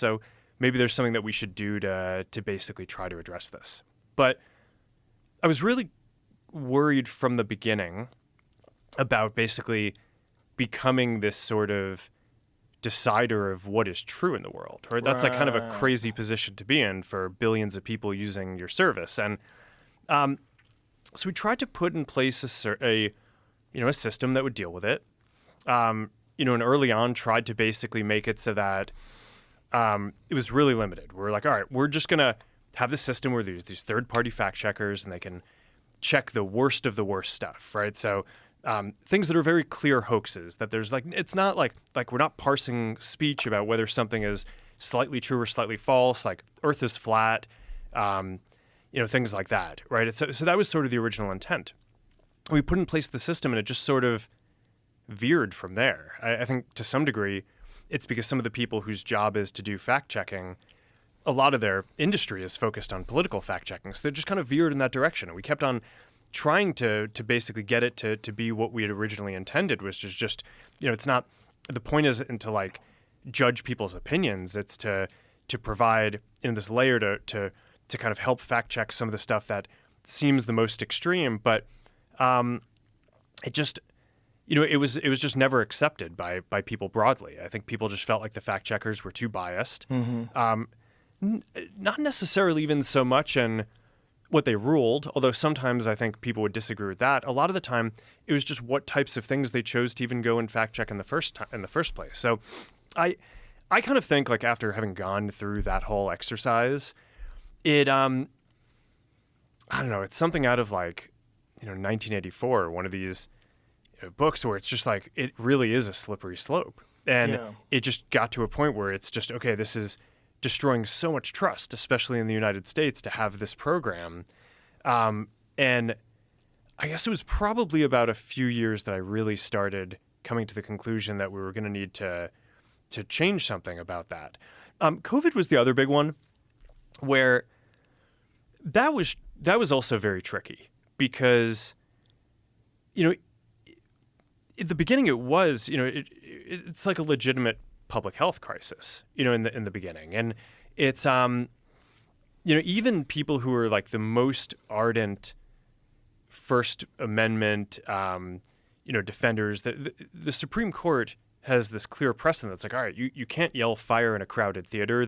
So maybe there's something that we should do to basically try to address this. But I was really worried from the beginning about basically becoming this sort of decider of what is true in the world, right? That's like kind of a crazy position to be in for billions of people using your service. And so we tried to put in place a system that would deal with it. And early on tried to basically make it so that it was really limited. We're like, all right, we're just going to have this system where there's these third-party fact checkers and they can check the worst of the worst stuff, right? So things that are very clear hoaxes, that there's like, it's not like we're not parsing speech about whether something is slightly true or slightly false, like Earth is flat, things like that, right? So that was sort of the original intent. We put in place the system and it just sort of veered from there. I think to some degree, it's because some of the people whose job is to do fact checking, a lot of their industry is focused on political fact checking. So they just kind of veered in that direction. And we kept on trying to basically get it to be what we had originally intended, which is just, it's not, the point isn't to like judge people's opinions. It's to provide this layer to kind of help fact check some of the stuff that seems the most extreme. But it just, it was just never accepted by people broadly. I think people just felt like the fact checkers were too biased. Mm-hmm. Not necessarily even so much in what they ruled, although sometimes I think people would disagree with that. A lot of the time, it was just what types of things they chose to even go and fact check in the first place. So, I kind of think like after having gone through that whole exercise, it I don't know, it's something out of like 1984, one of these books where it's just like it really is a slippery slope, and it just got to a point where it's just okay, this is destroying so much trust, especially in the United States, to have this program. And I guess it was probably about a few years that I really started coming to the conclusion that we were going to need to change something about that. COVID was the other big one, where that was also very tricky because, at the beginning it was, it's like a legitimate public health crisis, in the beginning. And it's, even people who are like the most ardent First Amendment, defenders, the Supreme Court has this clear precedent that's like, all right, you can't yell fire in a crowded theater.